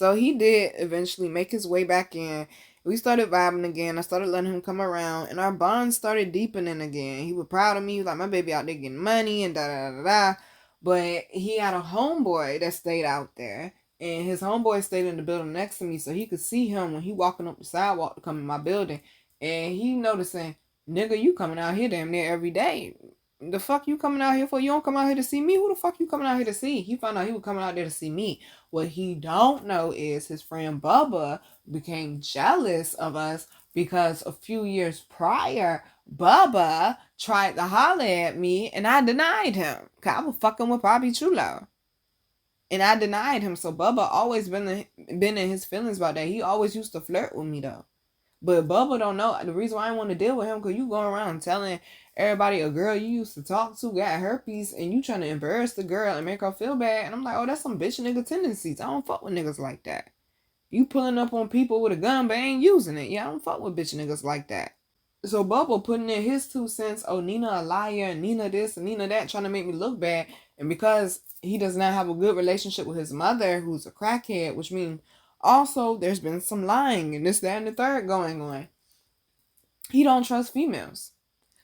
So he did eventually make his way back in. We started vibing again. I started letting him come around, and our bond started deepening again. He was proud of me. He was like, my baby out there getting money and da da da da. But he had a homeboy that stayed out there, and his homeboy stayed in the building next to me, so he could see him when he walking up the sidewalk to come in my building. And he noticing, nigga, you coming out here damn near every day. The fuck you coming out here for? You don't come out here to see me? Who the fuck you coming out here to see? He found out he was coming out there to see me. What he don't know is his friend Bubba became jealous of us because a few years prior, Bubba tried to holler at me and I denied him. Cause I was fucking with Bobby Chulo. And I denied him. So Bubba always been in his feelings about that. He always used to flirt with me though. But Bubba don't know. The reason why I want to deal with him, because you going around telling everybody a girl you used to talk to got herpes and you trying to embarrass the girl and make her feel bad. And I'm like, oh, that's some bitch nigga tendencies. I don't fuck with niggas like that. You pulling up on people with a gun but ain't using it. Yeah, I don't fuck with bitch niggas like that. So Bubba putting in his 2 cents, oh, Nina a liar, and Nina this and Nina that, trying to make me look bad. And because he does not have a good relationship with his mother, who's a crackhead, which means also there's been some lying and this, that, and the third going on. He don't trust females.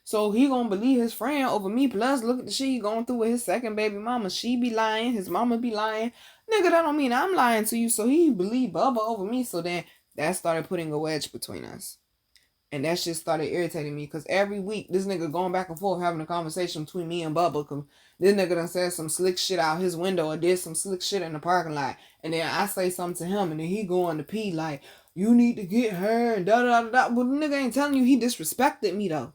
So he gonna believe his friend over me. Plus, look at the shit he going through with his second baby mama. She be lying. His mama be lying. Nigga, that don't mean I'm lying to you. So he believe Bubba over me. So then that started putting a wedge between us. And that shit started irritating me. Because every week, this nigga going back and forth having a conversation between me and Bubba. Because this nigga done said some slick shit out his window or did some slick shit in the parking lot. And then I say something to him. And then he go on the pee like, you need to get her. And da da da da. But the nigga ain't telling you he disrespected me though.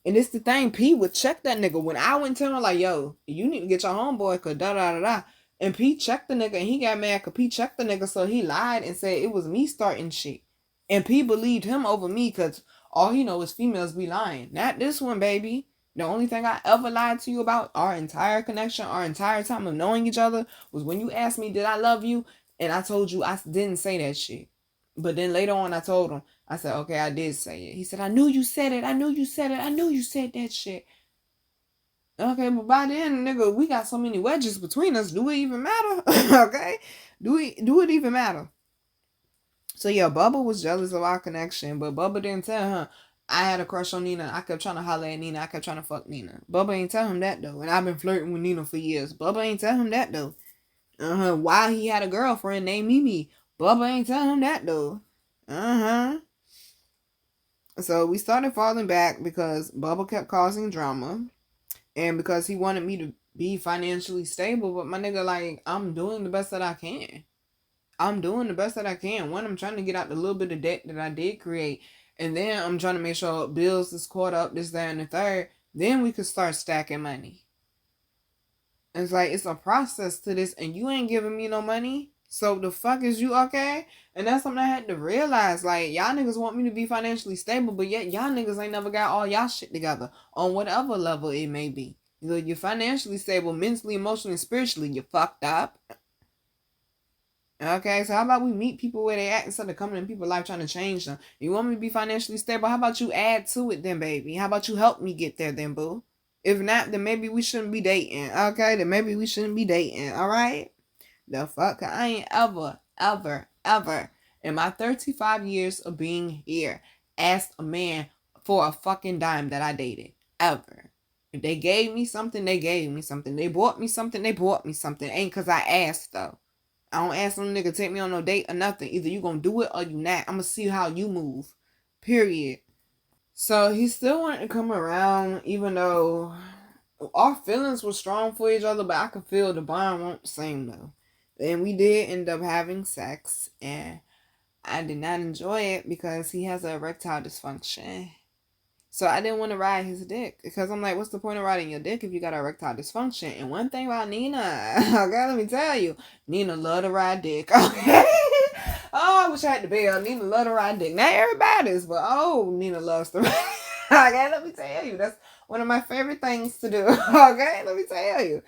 And it's the thing, P would check that nigga. When I went to him like, yo, you need to get your homeboy, cause da da da da. And P checked the nigga and he got mad cause P checked the nigga, so he lied and said it was me starting shit. And P believed him over me cause all he know is females be lying. Not this one, baby. The only thing I ever lied to you about our entire connection, our entire time of knowing each other was when you asked me, did I love you? And I told you I didn't say that shit. But then later on I told him, I said, okay, I did say it. He said, I knew you said it. I knew you said it. I knew you said that shit. Okay, but by then, nigga, we got so many wedges between us. Do it even matter? Okay? Do it even matter? So yeah, Bubba was jealous of our connection, but Bubba didn't tell her I had a crush on Nina. I kept trying to holler at Nina. I kept trying to fuck Nina. Bubba ain't tell him that though. And I've been flirting with Nina for years. Bubba ain't tell him that though. Why he had a girlfriend named Mimi. Bubba ain't tell him that though. So we started falling back because Bubba kept causing drama. And because he wanted me to be financially stable. But my nigga, like, I'm doing the best that I can. I'm doing the best that I can. One, I'm trying to get out the little bit of debt that I did create. And then I'm trying to make sure bills is caught up, this, that, and the third. Then we could start stacking money. It's like, it's a process to this. And you ain't giving me no money. So the fuck is you, okay? And that's something I had to realize. Like, y'all niggas want me to be financially stable, but yet y'all niggas ain't never got all y'all shit together on whatever level it may be. You're financially stable, mentally, emotionally, and spiritually, you're fucked up. Okay, so how about we meet people where they at instead of coming in people's life trying to change them? You want me to be financially stable? How about you add to it then, baby? How about you help me get there then, boo? If not, then maybe we shouldn't be dating. Okay, then maybe we shouldn't be dating. All right? The fuck? I ain't ever in my 35 years of being here asked a man for a fucking dime that I dated. Ever. If they gave me something, they gave me something. They bought me something, they bought me something. Ain't cause I asked though. I don't ask some nigga to take me on no date or nothing. Either you gonna do it or you not. I'm gonna see how you move. Period. So he still wanted to come around even though our feelings were strong for each other, but I could feel the bond weren't the same though. And we did end up having sex, and I did not enjoy it because he has an erectile dysfunction. So I didn't want to ride his dick because I'm like, what's the point of riding your dick if you got erectile dysfunction? And one thing about Nina, okay, let me tell you, Nina love to ride dick. Okay. Oh, I wish I had the bell. Nina love to ride dick. Not everybody's, but oh, Nina loves to ride. Okay, let me tell you, that's one of my favorite things to do. Okay, let me tell you.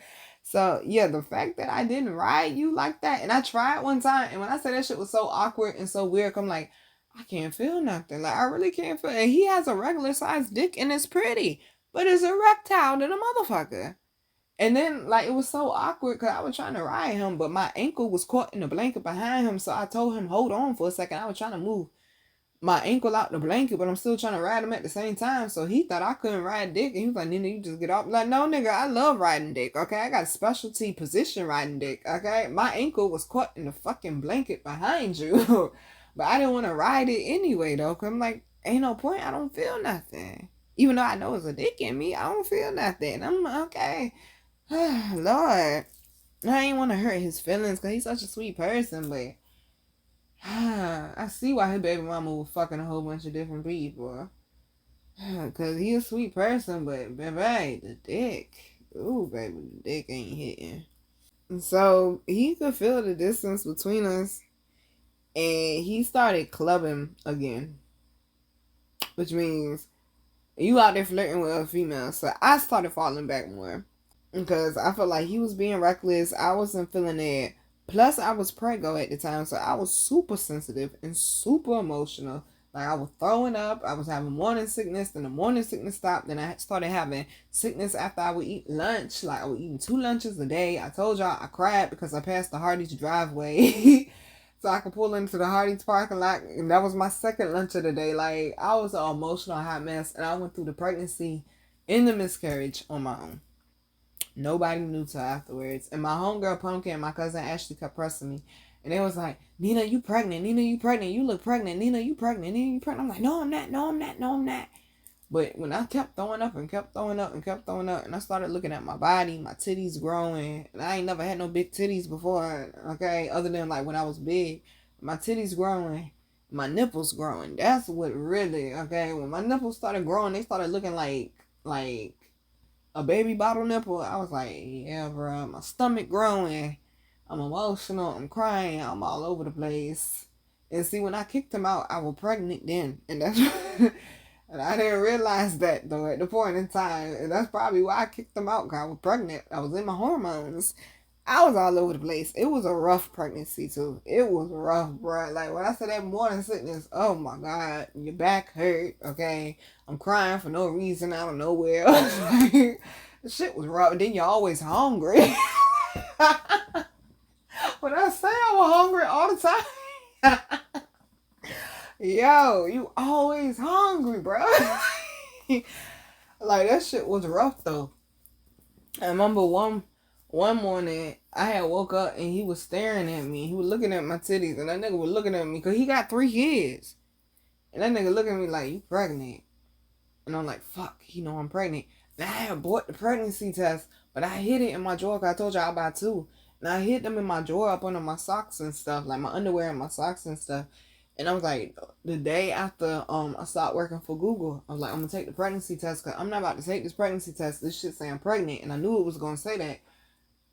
So, yeah, the fact that I didn't ride you like that, and I tried one time, and when I said that shit was so awkward and so weird, I'm like, I can't feel nothing. Like, I really can't feel. And he has a regular sized dick, and it's pretty, but it's erectile than a motherfucker. And then, like, it was so awkward because I was trying to ride him, but my ankle was caught in the blanket behind him. So I told him, hold on for a second. I was trying to move my ankle out the blanket, but I'm still trying to ride him at the same time. So he thought I couldn't ride dick. And he was like, Nina, you just get off. I'm like, no, nigga, I love riding dick, okay? I got a specialty position riding dick, okay? My ankle was caught in the fucking blanket behind you. But I didn't want to ride it anyway, though. Because I'm like, ain't no point. I don't feel nothing. Even though I know it's a dick in me, I don't feel nothing. I'm okay. Lord. I ain't want to hurt his feelings because he's such a sweet person, but I see why his baby mama was fucking a whole bunch of different people. Because he a sweet person, but baby, the dick. Ooh, baby, the dick ain't hitting. And so he could feel the distance between us. And he started clubbing again. Which means you out there flirting with a female. So I started falling back more. Because I felt like he was being reckless. I wasn't feeling it. Plus, I was preggo at the time, so I was super sensitive and super emotional. Like, I was throwing up. I was having morning sickness. Then the morning sickness stopped. Then I started having sickness after I would eat lunch. Like, I was eating 2 lunches a day. I told y'all I cried because I passed the Hardee's driveway. So I could pull into the Hardee's parking lot. And that was my second lunch of the day. Like, I was an emotional hot mess. And I went through the pregnancy and the miscarriage on my own. Nobody knew till afterwards. And my homegirl Pumpkin and my cousin Ashley kept pressing me. And they was like, Nina, you pregnant. Nina, you pregnant. You look pregnant. Nina, you pregnant. Nina, you pregnant. I'm like, no, I'm not. No, I'm not. No, I'm not. But when I kept throwing up and kept throwing up and kept throwing up, and I started looking at my body, my titties growing. And I ain't never had no big titties before, okay? Other than like when I was big. My titties growing. My nipples growing. That's what really, okay? When my nipples started growing, they started looking like a baby bottle nipple. I was like, yeah, bro, my stomach growing. I'm emotional. I'm crying. I'm all over the place. And see, when I kicked him out, I was pregnant then. And that's and I didn't realize that, though, at the point in time. And that's probably why I kicked him out, because I was pregnant. I was in my hormones. I was all over the place. It was a rough pregnancy, too. It was rough, bro. Like, when I said that morning sickness, oh, my God. Your back hurt, okay? I'm crying for no reason out of nowhere. Like, the shit was rough. Then you're always hungry. When I say I was hungry all the time. Yo, you always hungry, bro. Like, that shit was rough, though. I remember one morning, I had woke up and he was staring at me. He was looking at my titties, and that nigga was looking at me because he got 3 kids. And that nigga looking at me like, you pregnant? And I'm like, fuck, he know I'm pregnant. And I had bought the pregnancy test, but I hid it in my drawer because I told you I'll buy 2. And I hid them in my drawer up under my socks and stuff, like my underwear and my socks and stuff. And I was like, the day after I stopped working for Google, I was like, I'm going to take the pregnancy test because I'm not about to take this pregnancy test. This shit say I'm pregnant. And I knew it was going to say that.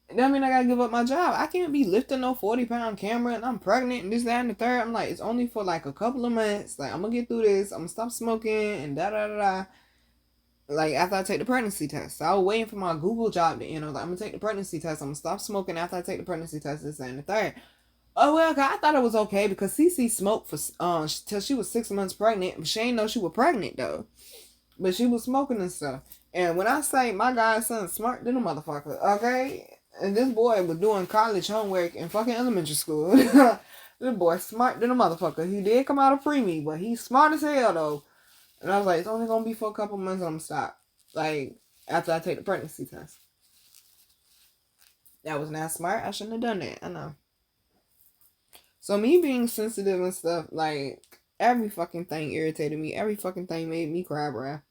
And that mean I got to give up my job. I can't be lifting no 40-pound camera and I'm pregnant and this, that, and the third. I'm like, it's only for like a couple of months. Like, I'm going to get through this. I'm going to stop smoking and da-da-da-da. Like, after I take the pregnancy test. So I was waiting for my Google job to end. I was like, I'm going to take the pregnancy test. I'm going to stop smoking after I take the pregnancy test, this, that, and the third. Oh, well, I thought it was okay because Cece smoked for till she was 6 months pregnant. But she ain't know she was pregnant, though. But she was smoking and stuff. And when I say my godson's smart than a motherfucker, okay? And this boy was doing college homework in fucking elementary school. This boy smart than a motherfucker. He did come out of preemie, but he's smart as hell, though. And I was like, it's only going to be for a couple months. I'm going to stop. Like, after I take the pregnancy test. That was not smart. I shouldn't have done that. I know. So me being sensitive and stuff, like, every fucking thing irritated me. Every fucking thing made me cry, bruh.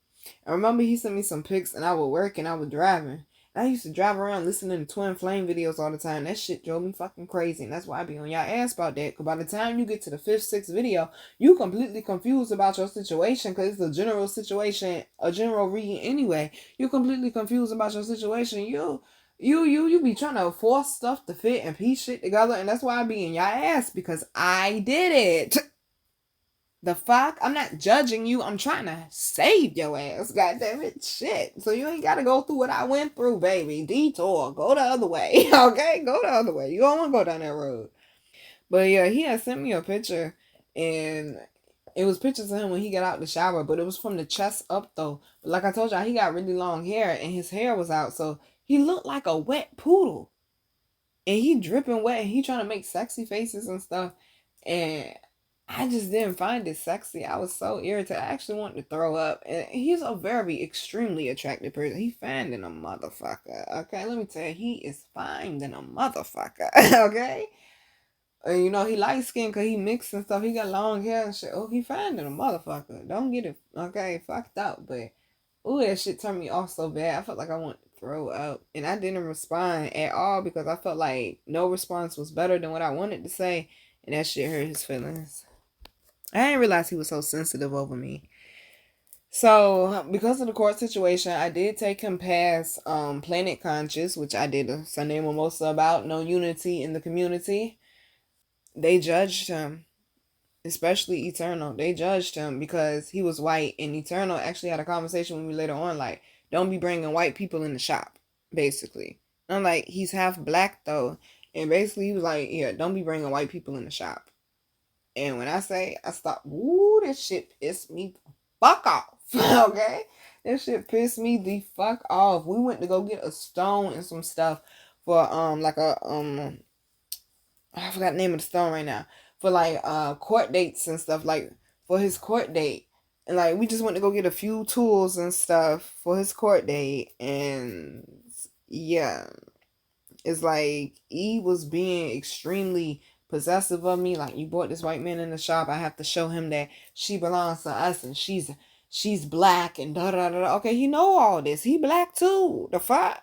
I remember he sent me some pics and I would work and I was driving. And I used to drive around listening to Twin Flame videos all the time. That shit drove me fucking crazy. And that's why I be on y'all ass about that. Because by the time you get to the 5th, 6th video, you completely confused about your situation. Because it's a general situation, a general reading anyway. You completely confused about your situation. You be trying to force stuff to fit and piece shit together. And that's why I be in y'all ass. Because I did it. The fuck? I'm not judging you. I'm trying to save your ass. God damn it. Shit. So you ain't got to go through what I went through, baby. Detour. Go the other way. Okay? Go the other way. You don't want to go down that road. But yeah, he had sent me a picture. And it was pictures of him when he got out the shower. But it was from the chest up, though. But like I told y'all, he got really long hair. And his hair was out. So He looked like a wet poodle. And he dripping wet and he trying to make sexy faces and stuff. And I just didn't find it sexy. I was so irritated. I actually wanted to throw up. And he's a very extremely attractive person. He fine than a motherfucker. Okay, let me tell you, he is fine than a motherfucker. Okay? And you know, he light skinned because he mixed and stuff. He got long hair and shit. Oh, he fine than a motherfucker. Don't get it, okay, fucked up. But, ooh, that shit turned me off so bad. I felt like I wanted to throw up. And I didn't respond at all because I felt like no response was better than what I wanted to say. And that shit hurt his feelings. I didn't realize he was so sensitive over me. So, because of the court situation, I did take him past Planet Conscious, which I did a Sunday mimosa about. No unity in the community. They judged him, especially Eternal. They judged him because he was white, and Eternal actually had a conversation with me later on, like, don't be bringing white people in the shop, basically. And I'm like, he's half black though, and basically he was like, yeah, don't be bringing white people in the shop. And when I say I stopped, woo, this shit pissed me the fuck off. Okay, this shit pissed me the fuck off. We went to go get a stone and some stuff for like a I forgot the name of the stone right now, for like court dates and stuff, like for his court date. And like we just went to go get a few tools and stuff for his court date. And yeah, it's like he was being extremely possessive of me. Like, you brought this white man in the shop, I have to show him that she belongs to us and she's black and da da da. Okay, he know all this. He black too. The fuck?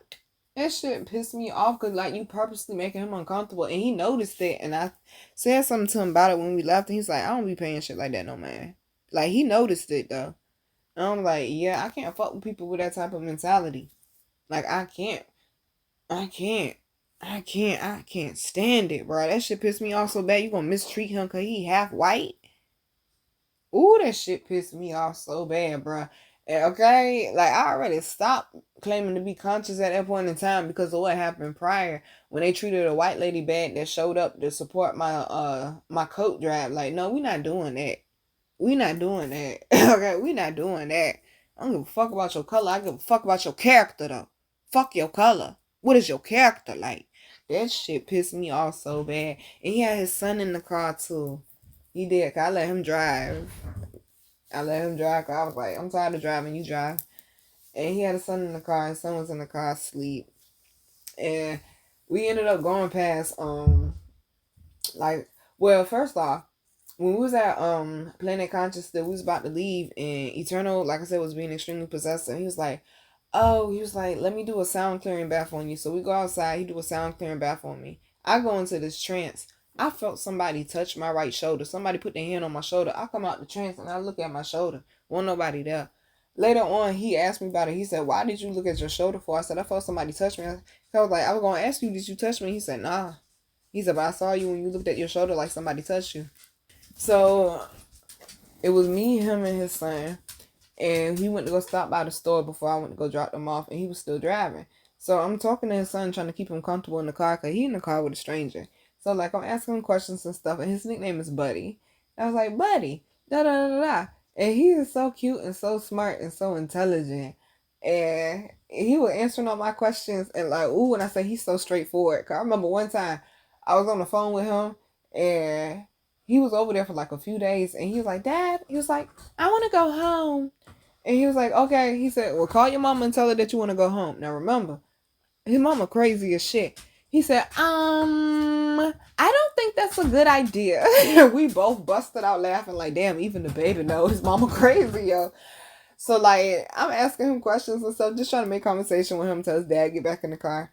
That shit pissed me off because, like, you purposely making him uncomfortable. And he noticed it. And I said something to him about it when we left. And he's like, I don't be paying shit like that, no, man. Like, he noticed it, though. And I'm like, yeah, I can't fuck with people with that type of mentality. Like, I can't. I can't stand it, bro. That shit pissed me off so bad. You gonna mistreat him because he half white? Ooh, that shit pissed me off so bad, bro. Okay, like, I already stopped claiming to be conscious at that point in time because of what happened prior when they treated a white lady bad that showed up to support my coat drive. Like, no, we not doing that. We not doing that. Okay, we not doing that. I don't give a fuck about your color. I give a fuck about your character though. Fuck your color. What is your character like? That shit pissed me off so bad. And he had his son in the car too. He did. 'Cause I let him drive. Cause I was like, I'm tired of driving. You drive. And he had a son in the car. His son was in the car asleep. And we ended up going past like, well, first off, when we was at Planet Conscious, that we was about to leave, and Eternal, like I said, was being extremely possessive. He was like, let me do a sound clearing bath on you. So we go outside, he do a sound clearing bath on me. I go into this trance. I felt somebody touch my right shoulder. Somebody put their hand on my shoulder. I come out the trance and I look at my shoulder. Wasn't nobody there. Later on, he asked me about it. He said, why did you look at your shoulder for? I said, I felt somebody touch me. I was like, I was going to ask you, did you touch me? He said, nah. He said, but I saw you when you looked at your shoulder like somebody touched you. So it was me, him, and his son. And he went to go stop by the store before I went to go drop them off. And he was still driving. So I'm talking to his son, trying to keep him comfortable in the car, because he in the car with a stranger. So, like, I'm asking him questions and stuff. And his nickname is Buddy. I was like, Buddy, da da da da. And he is so cute and so smart and so intelligent. And he was answering all my questions. And, like, ooh, when I say he's so straightforward. Because I remember one time I was on the phone with him. And he was over there for like a few days. And he was like, Dad, he was like, I want to go home. And he was like, okay. He said, well, call your mama and tell her that you want to go home. Now, remember, his mama crazy as shit. He said, I don't think that's a good idea. We both busted out laughing like, damn, even the baby knows his mama crazy, yo. So, like, I'm asking him questions and stuff, just trying to make conversation with him until his dad get back in the car.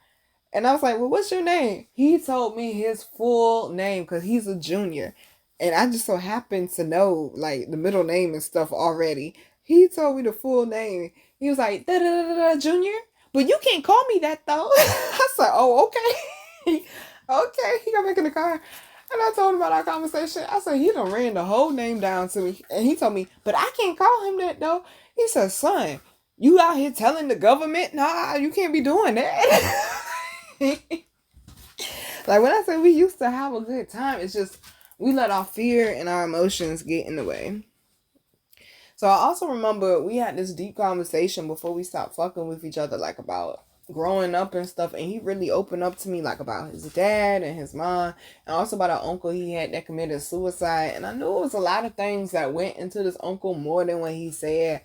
And I was like, well, what's your name? He told me his full name because he's a junior. And I just so happened to know, like, the middle name and stuff already. He told me the full name. He was like, da-da-da-da-da, Junior? But you can't call me that, though. I said, oh, okay. Okay. He got back in the car. And I told him about our conversation. I said, he done ran the whole name down to me. And he told me, but I can't call him that, though. He said, son, you out here telling the government? Nah, you can't be doing that. Like, when I say we used to have a good time, it's just we let our fear and our emotions get in the way. So I also remember we had this deep conversation before we stopped fucking with each other, like about growing up and stuff, and he really opened up to me like about his dad and his mom, and also about an uncle he had that committed suicide. And I knew it was a lot of things that went into this uncle more than what he said.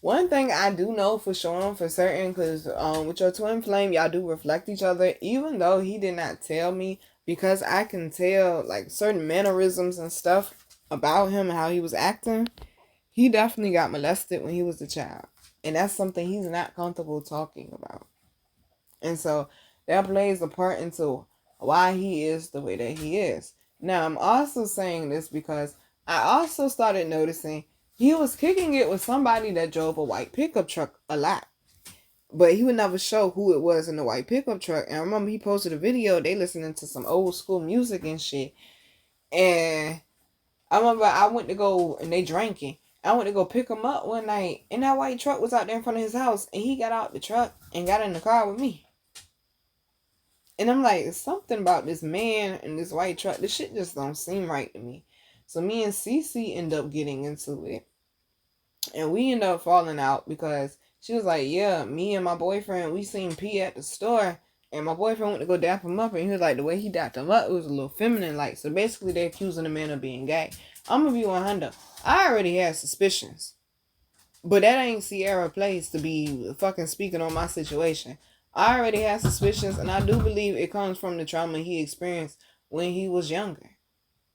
One thing I do know for sure and for certain, because with your twin flame, y'all do reflect each other, even though he did not tell me, because I can tell like certain mannerisms and stuff about him and how he was acting. He definitely got molested when he was a child, and that's something he's not comfortable talking about. And so that plays a part into why he is the way that he is. Now, I'm also saying this because I also started noticing he was kicking it with somebody that drove a white pickup truck a lot. But he would never show who it was in the white pickup truck. And I remember he posted a video, they listening to some old school music and shit. And I remember I went to go, and they drinking. I went to go pick him up one night, and that white truck was out there in front of his house. And he got out the truck and got in the car with me. And I'm like, something about this man and this white truck, this shit just don't seem right to me. So me and Cece end up getting into it. And we end up falling out because she was like, yeah, me and my boyfriend, we seen P at the store. And my boyfriend went to go dap him up. And he was like, the way he dapped him up, it was a little feminine like. So basically, they're accusing the man of being gay. I'm going to be 100. I already had suspicions. But that ain't Sierra place to be fucking speaking on my situation. I already had suspicions, and I do believe it comes from the trauma he experienced when he was younger.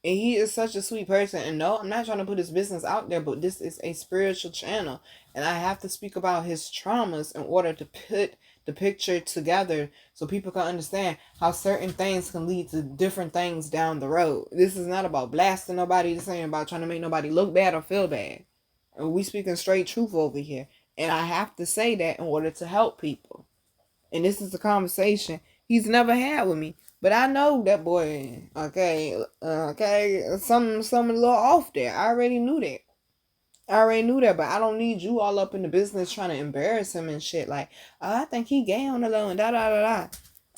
And he is such a sweet person. And no, I'm not trying to put his business out there, but this is a spiritual channel. And I have to speak about his traumas in order to put the picture together so people can understand how certain things can lead to different things down the road. This is not about blasting nobody. This ain't about trying to make nobody look bad or feel bad. And we speaking straight truth over here. And I have to say that in order to help people. And this is a conversation he's never had with me. But I know that boy, something a little off there. I already knew that. But I don't need you all up in the business trying to embarrass him and shit. Like, oh, I think he gay on the low and da da da da.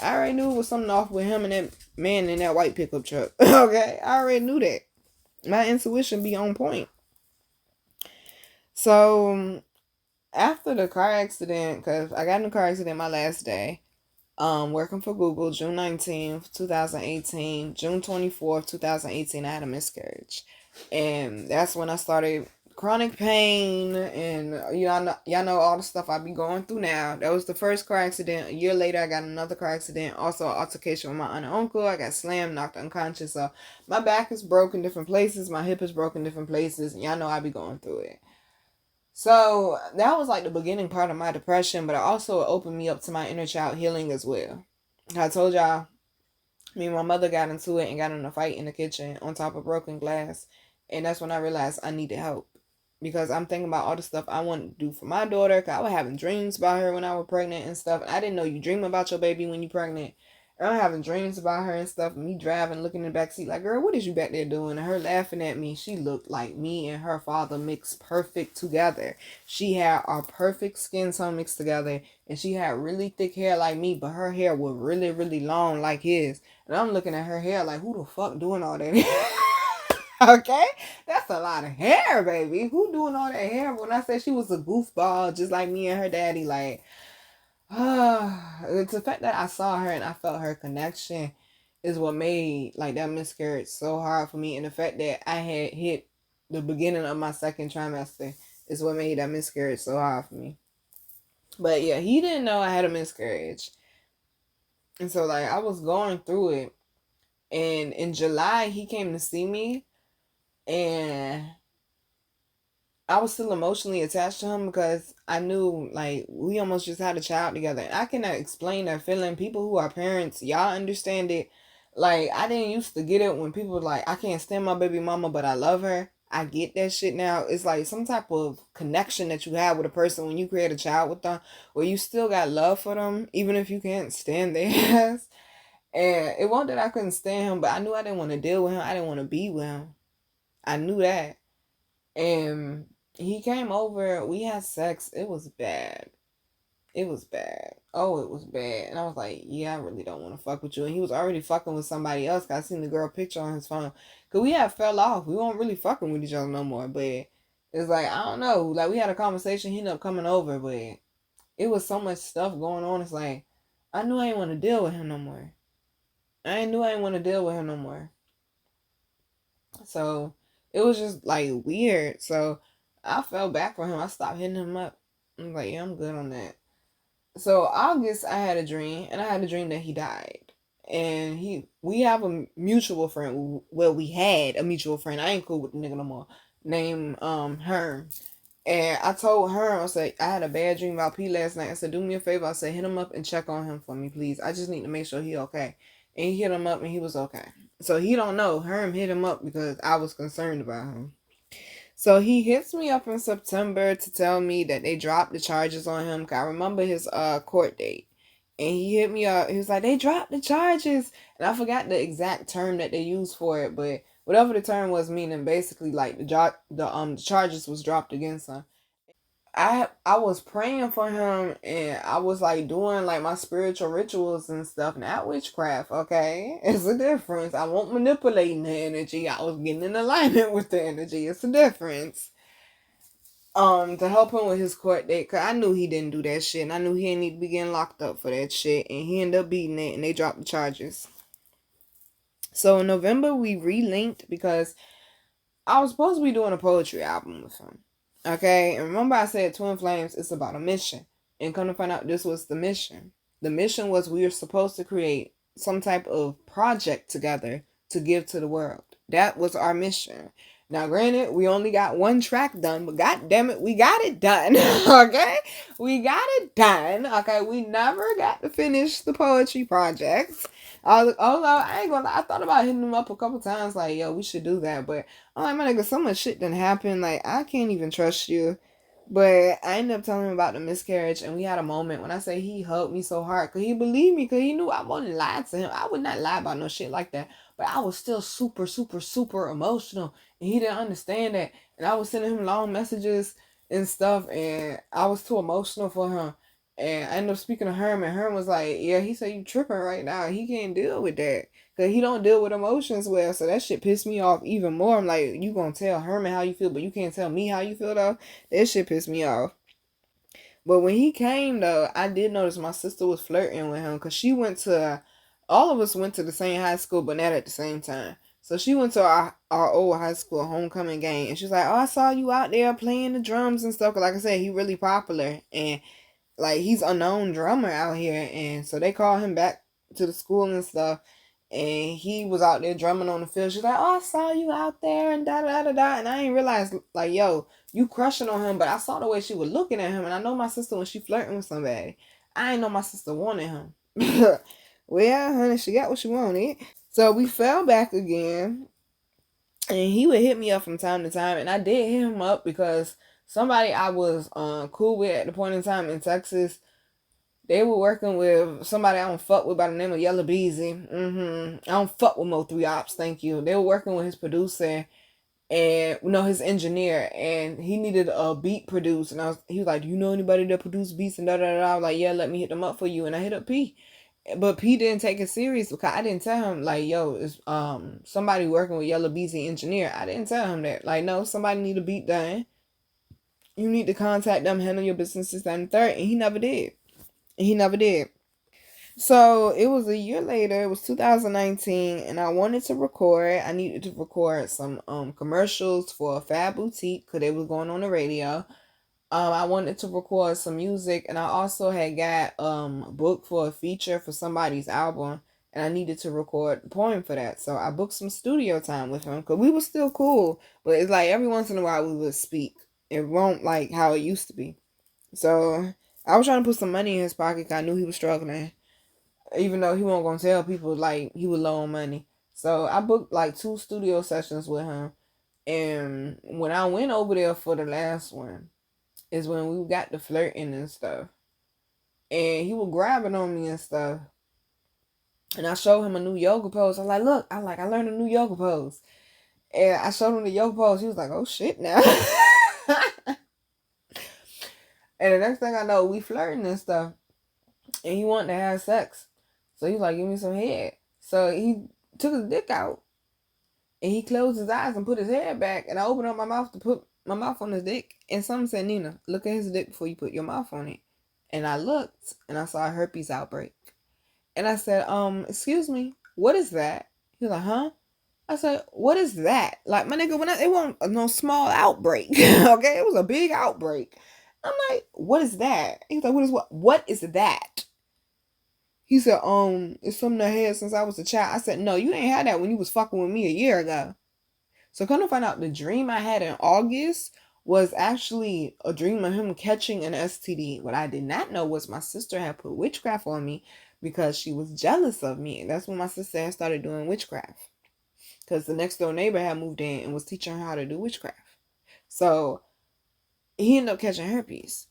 I already knew it was something off with him and that man in that white pickup truck. Okay? I already knew that. My intuition be on point. So, after the car accident, because I got in a car accident my last day, working for Google, June 19th, 2018, June 24th, 2018, I had a miscarriage. And that's when I started chronic pain and y'all know all the stuff I be going through now. That was the first car accident. A year later, I got another car accident. Also, an altercation with my aunt and uncle. I got slammed, knocked unconscious. So my back is broken different places. My hip is broken different places. And y'all know I be going through it. So that was like the beginning part of my depression, but it also opened me up to my inner child healing as well. I told y'all, me and my mother got into it and got in a fight in the kitchen on top of broken glass. And that's when I realized I needed help. Because I'm thinking about all the stuff I want to do for my daughter. Because I was having dreams about her when I was pregnant and stuff. And I didn't know you dream about your baby when you're pregnant. And I'm having dreams about her and stuff. And me driving, looking in the backseat like, girl, what is you back there doing? And her laughing at me. She looked like me and her father mixed perfect together. She had our perfect skin tone mixed together. And she had really thick hair like me. But her hair was really, really long like his. And I'm looking at her hair like, who the fuck doing all that? Okay? That's a lot of hair, baby. Who doing all that hair? When I said she was a goofball, just like me and her daddy, like, it's the fact that I saw her and I felt her connection is what made, like, that miscarriage so hard for me. And the fact that I had hit the beginning of my second trimester is what made that miscarriage so hard for me. But yeah, he didn't know I had a miscarriage. And so, like, I was going through it. And in July, he came to see me. And I was still emotionally attached to him because I knew, like, we almost just had a child together. And I cannot explain that feeling. People who are parents, y'all understand it. Like, I didn't used to get it when people were like, I can't stand my baby mama, but I love her. I get that shit now. It's like some type of connection that you have with a person when you create a child with them, where you still got love for them, even if you can't stand their ass. And it wasn't that I couldn't stand him, but I knew I didn't want to deal with him. I didn't want to be with him. I knew that. And he came over. We had sex. It was bad. It was bad. Oh, it was bad. And I was like, yeah, I really don't want to fuck with you. And he was already fucking with somebody else. Cause I seen the girl picture on his phone. Cause we had fell off. We weren't really fucking with each other no more. But it's like, I don't know. Like, we had a conversation. He ended up coming over. But it was so much stuff going on. It's like, I knew I didn't want to deal with him no more. I knew I didn't want to deal with him no more. So it was just like weird. So I fell back for him. I stopped hitting him up. I'm like, yeah, I'm good on that. So August, I had a dream, and I had a dream that he died. And we have a mutual friend. Well, we had a mutual friend. I ain't cool with the nigga no more. Named Herm. And I told her, I said, I had a bad dream about P last night. I said, do me a favor. I said, hit him up and check on him for me, please. I just need to make sure he okay. And he hit him up and he was okay. So he don't know. Herm hit him up because I was concerned about him. So he hits me up in September to tell me that they dropped the charges on him. I remember his court date. And he hit me up. He was like, they dropped the charges. And I forgot the exact term that they used for it, but whatever the term was, meaning basically like the charges was dropped against him. I was praying for him, and I was like doing like my spiritual rituals and stuff. Not witchcraft, okay? It's a difference. I won't manipulating the energy. I was getting in alignment with the energy. It's a difference. To help him with his court date, cause I knew he didn't do that shit, and I knew he didn't need to be getting locked up for that shit, and he ended up beating it, and they dropped the charges. So in November we relinked because I was supposed to be doing a poetry album with him. Okay, and remember I said Twin Flames, it's about a mission. And come to find out, this was the mission. The mission was we were supposed to create some type of project together to give to the world. That was our mission. Now, granted, we only got one track done, but god damn it, we got it done. Okay? We got it done. Okay, we never got to finish the poetry projects. I was like, oh no, I ain't gonna lie. I thought about hitting him up a couple times, like, yo, we should do that. But I'm like, my nigga, so much shit done happened. Like, I can't even trust you. But I ended up telling him about the miscarriage, and we had a moment when I say he hugged me so hard because he believed me, because he knew I wouldn't lie to him. I would not lie about no shit like that. But I was still super, super, super emotional, and he didn't understand that. And I was sending him long messages and stuff, and I was too emotional for him. And I ended up speaking to Herm, and Herm was like, yeah, he said you tripping right now. He can't deal with that. Cause he don't deal with emotions well, so that shit pissed me off even more. I'm like, you gonna tell Herman how you feel, but you can't tell me how you feel though. That shit pissed me off. But when he came though, I did notice my sister was flirting with him, cause she went to, all of us went to the same high school, but not at the same time. So she went to our old high school homecoming game, and she's like, "Oh, I saw you out there playing the drums and stuff." Cause like I said, he really popular, and like he's a known drummer out here, and so they called him back to the school and stuff, and he was out there drumming on the field. She's like, "Oh, I saw you out there," and da da da da. And I ain't realized, like, yo, you crushing on him, but I saw the way she was looking at him, and I know my sister when she flirting with somebody. I ain't know my sister wanted him. Well, yeah, honey, she got what she wanted. So we fell back again, and he would hit me up from time to time, and I did hit him up because somebody I was cool with at the point in time in Texas, they were working with somebody I don't fuck with by the name of Yellow Beezy. I don't fuck with Mo 3 Ops, thank you. They were working with his producer and his engineer, and he needed a beat produced, and he was like, "Do you know anybody that produce beats?" And da da da. I was like, "Yeah, let me hit them up for you." And I hit up P. But P didn't take it serious because I didn't tell him like, yo, it's somebody working with Yellow Beezy engineer. I didn't tell him that. Like, no, somebody need a beat done. You need to contact them, handle your business, this, that, and third. And he never did. He never did. So it was a year later. It was 2019, and I wanted to record. I needed to record some commercials for FAB Boutique because they was going on the radio. I wanted to record some music, and I also had got booked for a feature for somebody's album, and I needed to record the poem for that. So I booked some studio time with him because we were still cool, but it's like every once in a while we would speak. It won't like how it used to be. So I was trying to put some money in his pocket 'cause I knew he was struggling, even though he wasn't gonna tell people like he was low on money. So I booked like 2 studio sessions with him, and when I went over there for the last one, is when we got the flirting and stuff, and he was grabbing on me and stuff. And I showed him a new yoga pose. I was like, look, I learned a new yoga pose, and I showed him the yoga pose. He was like, oh shit now. And the next thing I know, we flirting and stuff, and he wanted to have sex. So he was like, give me some head. So he took his dick out, and he closed his eyes and put his head back, and I opened up my mouth to put my mouth on his dick, and someone said, Nina, look at his dick before you put your mouth on it. And I looked and I saw a herpes outbreak. And I said, excuse me, what is that? He was like, huh? I said, what is that? Like, my nigga, it wasn't no small outbreak. Okay, it was a big outbreak. I'm like, what is that? He's like, what is that? He said, it's something I had since I was a child. I said, no, you ain't had that when you was fucking with me a year ago. So come to find out, the dream I had in August was actually a dream of him catching an STD. What I did not know was my sister had put witchcraft on me because she was jealous of me. And that's when my sister had started doing witchcraft. Because the next door neighbor had moved in and was teaching her how to do witchcraft. So he ended up catching herpes.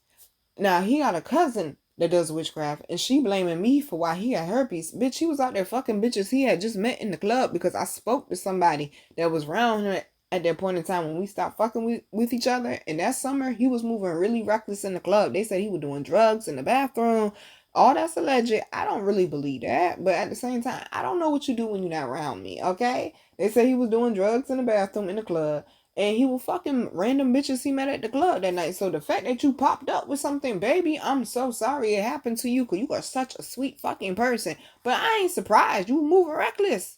Now, he got a cousin that does witchcraft, and she blaming me for why he had herpes. Bitch, he was out there fucking bitches he had just met in the club because I spoke to somebody that was around him at that point in time when we stopped fucking with each other. And that summer, he was moving really reckless in the club. They said he was doing drugs in the bathroom. All that's alleged. I don't really believe that. But at the same time, I don't know what you do when you're not around me, okay? They said he was doing drugs in the bathroom in the club. And he was fucking random bitches he met at the club that night. So the fact that you popped up with something, baby, I'm so sorry it happened to you because you are such a sweet fucking person. But I ain't surprised. You moving reckless.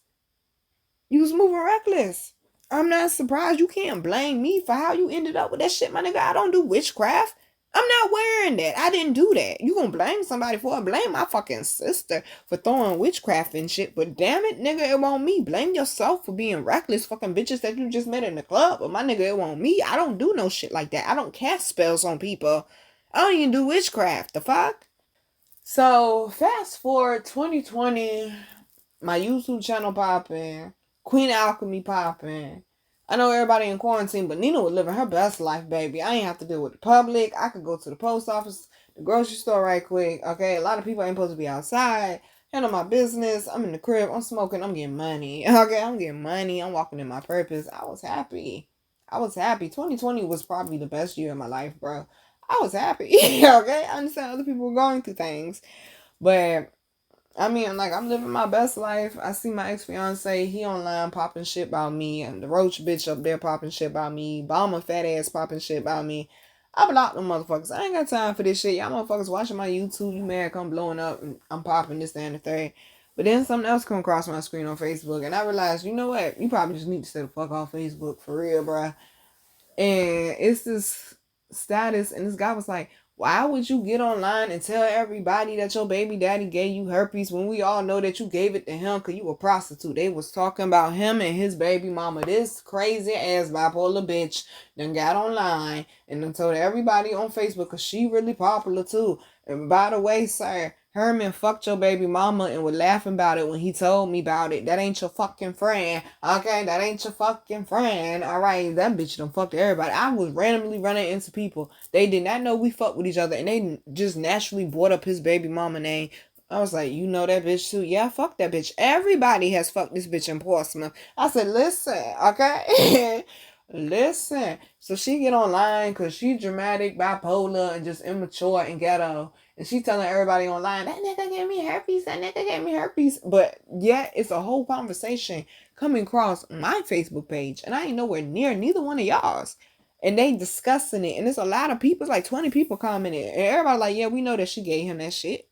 You was moving reckless. I'm not surprised. You can't blame me for how you ended up with that shit, my nigga. I don't do witchcraft. I'm not wearing that. I didn't do that. You gonna blame somebody for it? Blame my fucking sister for throwing witchcraft and shit. But damn it, nigga, it won't me. Blame yourself for being reckless fucking bitches that you just met in the club. But my nigga, it won't me. I don't do no shit like that. I don't cast spells on people. I don't even do witchcraft. The fuck? So fast forward 2020, my YouTube channel popping, Queen Alchemy popping. I know everybody in quarantine, but Nina was living her best life, baby. I ain't have to deal with the public. I could go to the post office, the grocery store right quick. Okay, a lot of people ain't supposed to be outside. Handle my business. I'm in the crib. I'm smoking. I'm getting money. Okay, I'm getting money. I'm walking in my purpose. I was happy. 2020 was probably the best year of my life, bro. I was happy. Okay, I understand other people were going through things, but I mean, like, I'm living my best life. I see my ex-fiance, he online popping shit about me, and the roach bitch up there popping shit about me, Bomber fat ass popping shit about me. I blocked them motherfuckers. I ain't got time for this shit. Y'all motherfuckers watching my YouTube, you mad come blowing up, and I'm popping this, that, and the third. But then something else come across my screen on Facebook, and I realized, you know what? You probably just need to stay the fuck off Facebook, for real, bruh. And it's this status, and this guy was like, why would you get online and tell everybody that your baby daddy gave you herpes when we all know that you gave it to him because you a prostitute? They was talking about him and his baby mama. This crazy ass bipolar bitch then got online and then told everybody on Facebook because she really popular too. And by the way, sir, Herman fucked your baby mama and was laughing about it when he told me about it. That ain't your fucking friend. Okay, that ain't your fucking friend. Alright, that bitch done fucked everybody. I was randomly running into people. They did not know we fucked with each other and they just naturally brought up his baby mama name. I was like, you know that bitch too? Yeah, fuck that bitch. Everybody has fucked this bitch in Portsmouth. I said, listen, okay? Listen. So she get online because she dramatic, bipolar, and just immature and ghetto. And she telling everybody online, that nigga gave me herpes, that nigga gave me herpes. But yet, it's a whole conversation coming across my Facebook page. And I ain't nowhere near neither one of y'all's. And they discussing it. And there's a lot of people, it's like 20 people commenting. And everybody like, yeah, we know that she gave him that shit.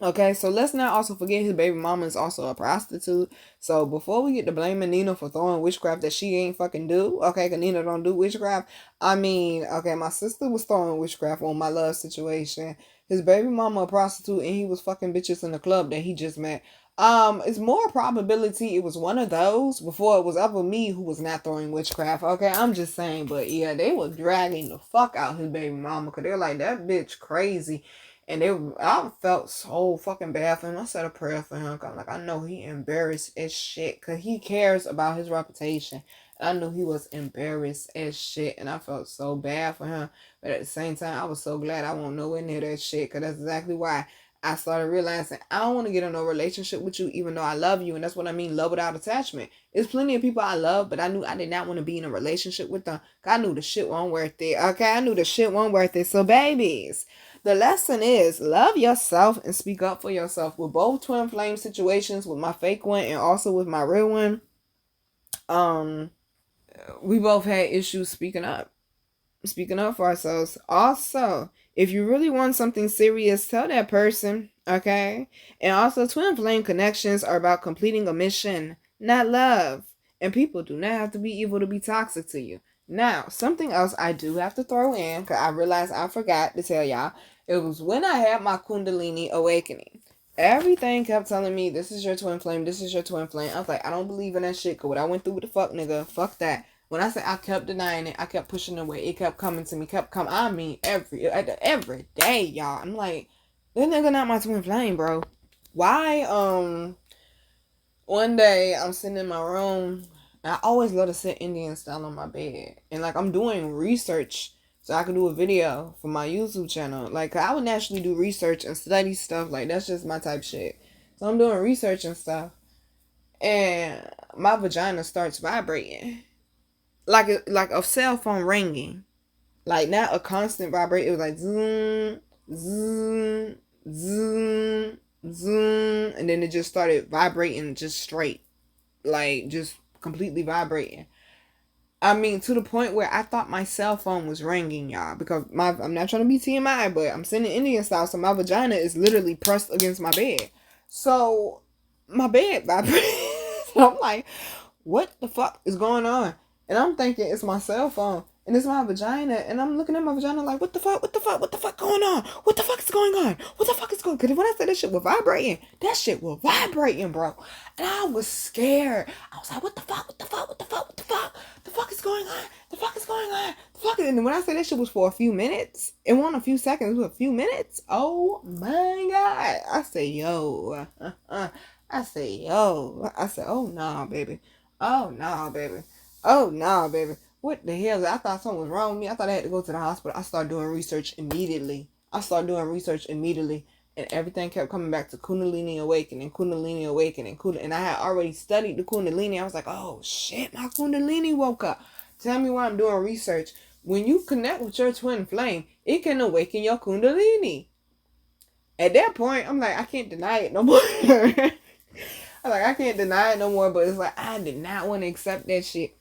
Okay, so let's not also forget his baby mama is also a prostitute. So before we get to blaming Nina for throwing witchcraft that she ain't fucking do, okay, because Nina don't do witchcraft. I mean, okay, my sister was throwing witchcraft on my love situation. His baby mama a prostitute and he was fucking bitches in the club that he just met. It's more probability it was one of those before it was ever me who was not throwing witchcraft. Okay, I'm just saying, but yeah, they were dragging the fuck out his baby mama because they're like, that bitch crazy. And I felt so fucking bad for him. I said a prayer for him. Cause like, I know he embarrassed as shit. Because he cares about his reputation. I knew he was embarrassed as shit. And I felt so bad for him. But at the same time, I was so glad I won't nowhere near that shit. Because that's exactly why I started realizing I don't want to get in no relationship with you. Even though I love you. And that's what I mean. Love without attachment. There's plenty of people I love. But I knew I did not want to be in a relationship with them. I knew the shit wasn't worth it. Okay? I knew the shit wasn't worth it. So babies, the lesson is love yourself and speak up for yourself. With both twin flame situations, with my fake one and also with my real one, we both had issues speaking up. speaking up for ourselves. Also, if you really want something serious, tell that person, okay? And also, twin flame connections are about completing a mission, not love. And people do not have to be evil to be toxic to you. Now, something else I do have to throw in, because I realized I forgot to tell y'all, it was when I had my Kundalini awakening. Everything kept telling me, this is your twin flame, this is your twin flame. I was like, I don't believe in that shit, because what I went through with the fuck nigga, fuck that. When I say I kept denying it, I kept pushing it away. It kept coming to me, kept coming. I mean, every day, y'all. I'm like, this nigga not my twin flame, bro. Why? One day I'm sitting in my room. And I always love to sit Indian style on my bed, and like I'm doing research so I can do a video for my YouTube channel. Like I would naturally do research and study stuff. Like that's just my type shit. So I'm doing research and stuff, and my vagina starts vibrating like a cell phone ringing, like not a constant vibrate. It was like zoom, zoom, zoom, zoom, and then it just started vibrating just straight, like just completely vibrating. I mean, to the point where I thought my cell phone was ringing, y'all, because I'm not trying to be TMI, but I'm sitting Indian style, so my vagina is literally pressed against my bed. So my bed vibrates. So I'm like, what the fuck is going on? And I'm thinking it's my cell phone and it's my vagina, and I'm looking at my vagina like, what the fuck, what the fuck, what the fuck going on? What the fuck is going on? What the fuck is going on? Because when I said that shit was vibrating, that shit was vibrating, bro. And I was scared. I was like, what the fuck, what the fuck, what the fuck, what the fuck? The fuck is going on? The fuck is going on? The fuck is... And when I said that shit was for a few minutes, it wasn't a few seconds, it was a few minutes. Oh my God. I said, yo. I said, yo. I said, oh, nah, baby. Oh, nah, baby. Oh, nah, baby. What the hell? I thought something was wrong with me. I thought I had to go to the hospital. I started doing research immediately. And everything kept coming back to Kundalini awakening, Kundalini awakening, and I had already studied the Kundalini. I was like, oh, shit, my Kundalini woke up. Tell me why I'm doing research. When you connect with your twin flame, it can awaken your Kundalini. At that point, I'm like, I can't deny it no more. I can't deny it no more, but it's like, I did not want to accept that shit.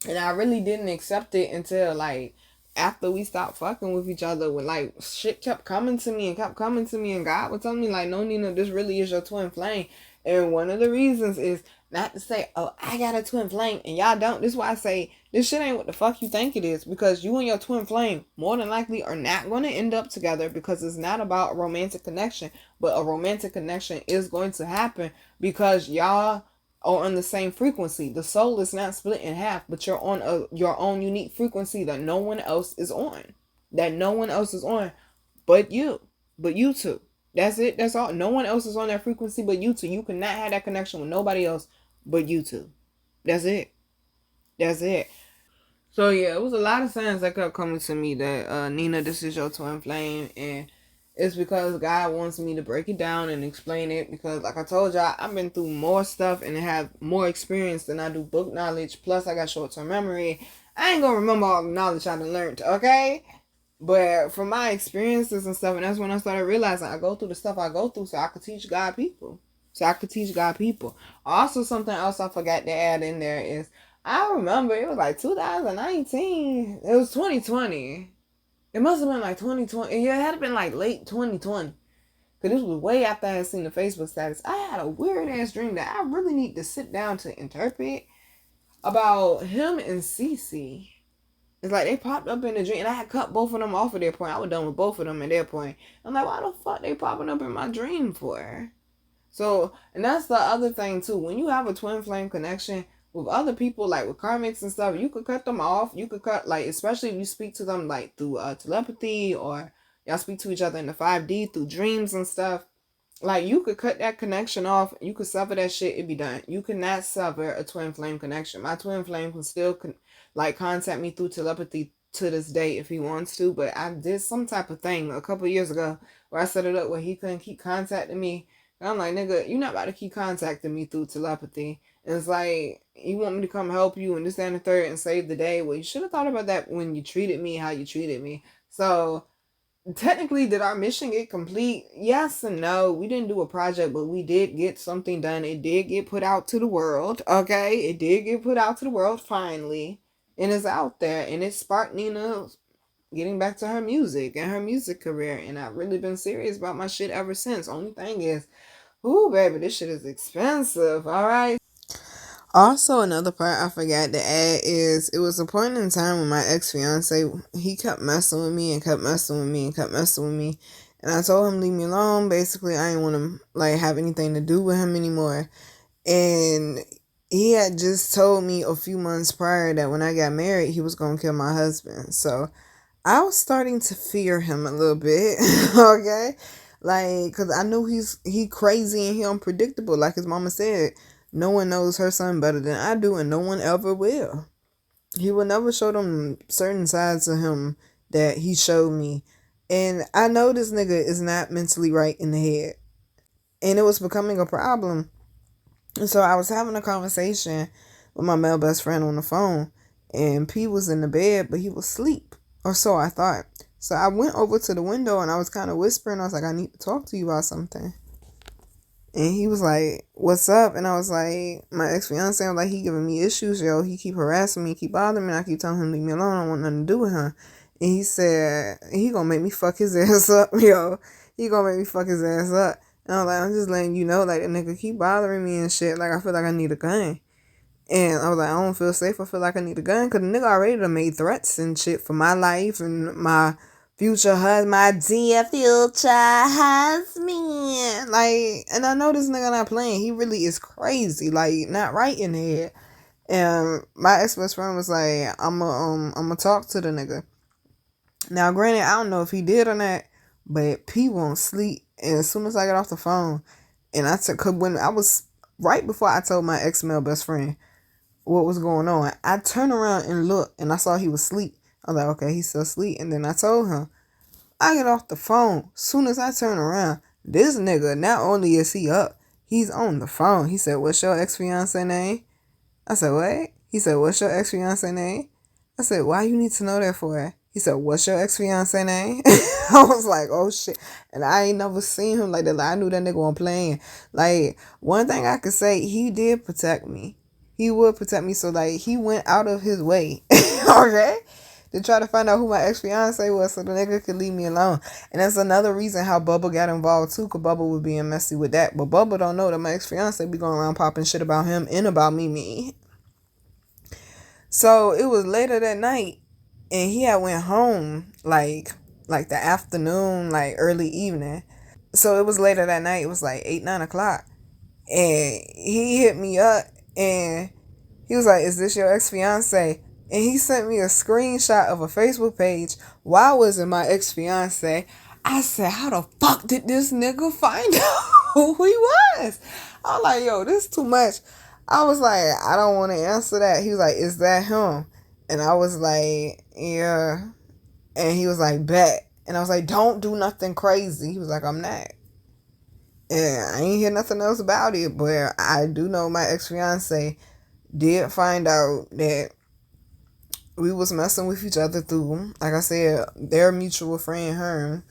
And I really didn't accept it until, like, after we stopped fucking with each other. When, like, shit kept coming to me, and God would tell me, like, no, Nina, this really is your twin flame. And one of the reasons is not to say, oh, I got a twin flame, and y'all don't. This is why I say, this shit ain't what the fuck you think it is. Because you and your twin flame, more than likely, are not going to end up together, because it's not about a romantic connection. But a romantic connection is going to happen because y'all are on the same frequency. The soul is not split in half, but you're on your own unique frequency that no one else is on. But you two. That's it. That's all. No one else is on that frequency but you two. You cannot have that connection with nobody else but you two. That's it. So yeah, it was a lot of signs that kept coming to me that Nina, this is your twin flame, and it's because God wants me to break it down and explain it. Because like I told y'all, I've been through more stuff and have more experience than I do book knowledge. Plus I got short-term memory. I ain't gonna remember all the knowledge I done learned, okay? But from my experiences and stuff, and that's when I started realizing I go through the stuff I go through so I could teach God people. Also, something else I forgot to add in there is, I remember it was like 2019. It was 2020. It must have been like 2020. Yeah, it had been like late 2020. Because this was way after I had seen the Facebook status. I had a weird ass dream that I really need to sit down to interpret about him and Cece. It's like they popped up in the dream, and I had cut both of them off at that point. I was done with both of them at that point. I'm like, why the fuck they popping up in my dream for? So, and that's the other thing too. When you have a twin flame connection with other people, like with karmics and stuff, you could cut them off. You could cut, like, especially if you speak to them like through telepathy, or y'all speak to each other in the 5D through dreams and stuff. Like, you could cut that connection off. You could sever that shit. It'd be done. You cannot sever a twin flame connection. My twin flame can still contact me through telepathy to this day if he wants to. But I did some type of thing a couple years ago where I set it up where he couldn't keep contacting me. And I'm like, nigga, you're not about to keep contacting me through telepathy. And it's like, you want me to come help you and this, that, and the third and save the day. Well, you should have thought about that when you treated me how you treated me. So technically, did our mission get complete? Yes and no. We didn't do a project, but we did get something done. It did get put out to the world. Okay, it did get put out to the world finally, and it's out there, and it sparked Nina getting back to her music and her music career. And I've really been serious about my shit ever since. Only thing is, ooh, baby, this shit is expensive, alright? Also, another part I forgot to add is it was a point in time when my ex-fiance, he kept messing with me and kept messing with me and kept messing with me. And I told him, leave me alone. Basically, I didn't want to, like, have anything to do with him anymore. And he had just told me a few months prior that when I got married, he was going to kill my husband. So I was starting to fear him a little bit, okay? Like, cause I knew he crazy and he unpredictable. Like his mama said, no one knows her son better than I do, and no one ever will. He will never show them certain sides of him that he showed me. And I know this nigga is not mentally right in the head. And it was becoming a problem. And so I was having a conversation with my male best friend on the phone, and P was in the bed, but he was asleep. Or so I thought. So I went over to the window and I was kind of whispering. I was like, I need to talk to you about something. And he was like, what's up? And I was like, my ex-fiance, I was like, he giving me issues, yo. He keep harassing me, keep bothering me. And I keep telling him, leave me alone. I don't want nothing to do with him. And he said, he gonna make me fuck his ass up, yo. He gonna make me fuck his ass up. And I was like, I'm just letting you know, like, the nigga keep bothering me and shit. Like, I feel like I need a gun. And I was like, I don't feel safe. I feel like I need a gun. Because the nigga already done made threats and shit for my life and my future husband, my dear future husband. Like, and I know this nigga not playing. He really is crazy. Like, not right in the head. And my ex-best friend was like, I'ma talk to the nigga. Now, granted, I don't know if he did or not, but P won't sleep. And as soon as I got off the phone, and I took, cause when I was, right before I told my ex-male best friend what was going on, I turned around and looked, and I saw he was asleep. I was like, okay, he's still asleep. And then I told him, I get off the phone. Soon as I turn around, this nigga, not only is he up, he's on the phone. He said, what's your ex-fiance name? I said, what? He said, what's your ex-fiance name? I said, why you need to know that for? He said, what's your ex-fiance name? I was like, oh shit. And I ain't never seen him like that. Like, I knew that nigga wasn't playing. Like, one thing I could say, he did protect me. He would protect me. So, like, he went out of his way, okay, to try to find out who my ex-fiance was so the nigga could leave me alone. And that's another reason how Bubba got involved too, because Bubba was being messy with that. But Bubba don't know that my ex-fiance be going around popping shit about him and about me. So it was later that night, and he had went home like the afternoon, like early evening. So it was later that night. It was like 8, 9 o'clock, and he hit me up, and he was like, "Is this your ex-fiance?" And he sent me a screenshot of a Facebook page. Why was it my ex-fiance? I said, "How the fuck did this nigga find out who he was?" I was like, "Yo, this is too much." I was like, "I don't want to answer that." He was like, "Is that him?" And I was like, "Yeah." And he was like, "Bet." And I was like, "Don't do nothing crazy." He was like, "I'm not." And I ain't hear nothing else about it, but I do know my ex-fiance did find out that we was messing with each other through, like I said, their mutual friend Herm.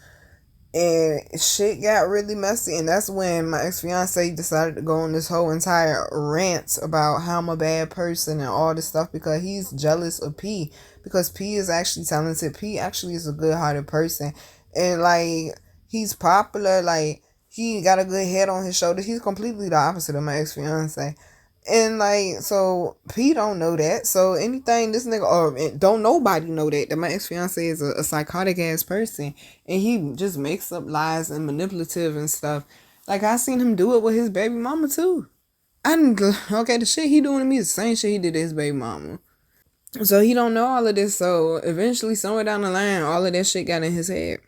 And shit got really messy, and that's when my ex-fiance decided to go on this whole entire rant about how I'm a bad person and all this stuff because he's jealous of P, because P is actually talented. P actually is a good-hearted person, and like, he's popular, like, he got a good head on his shoulders. He's completely the opposite of my ex-fiance. And like, so P don't know that. So anything this nigga, or don't nobody know that my ex-fiance is a psychotic ass person, and he just makes up lies and manipulative and stuff. Like, I seen him do it with his baby mama too. Okay, the shit he doing to me is the same shit he did to his baby mama. So he don't know all of this. So eventually, somewhere down the line, all of that shit got in his head.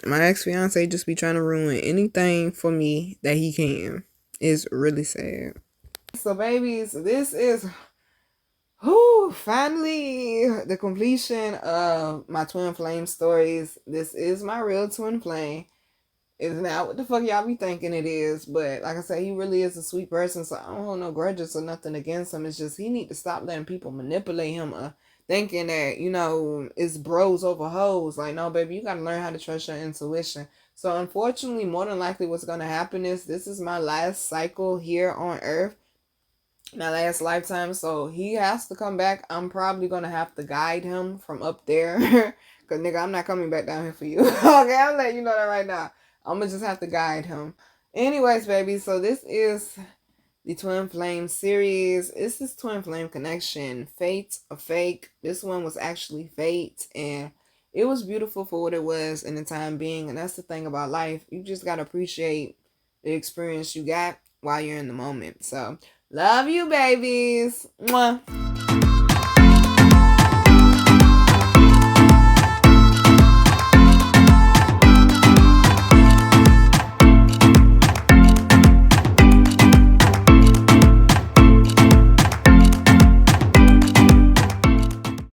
My ex-fiance just be trying to ruin anything for me that he can. It's really sad. So babies, this is finally the completion of my twin flame stories. This is my real twin flame. It's not what the fuck y'all be thinking it is, but like I said, he really is a sweet person, so I don't hold no grudges or nothing against him. It's just he need to stop letting people manipulate him, thinking that, it's bros over hoes. Like, no, baby, you gotta learn how to trust your intuition. So unfortunately, more than likely what's gonna happen is this is my last cycle here on Earth. my last lifetime, so he has to come back. I'm probably gonna have to guide him from up there. Cause nigga, I'm not coming back down here for you. Okay, I'm letting you know that right now. I'm gonna just have to guide him. Anyways, baby, so this is the Twin Flame series. This is Twin Flame Connection. Fate or Fake. This one was actually fate, and it was beautiful for what it was in the time being. And that's the thing about life. You just gotta appreciate the experience you got while you're in the moment. So, love you, babies. Mwah.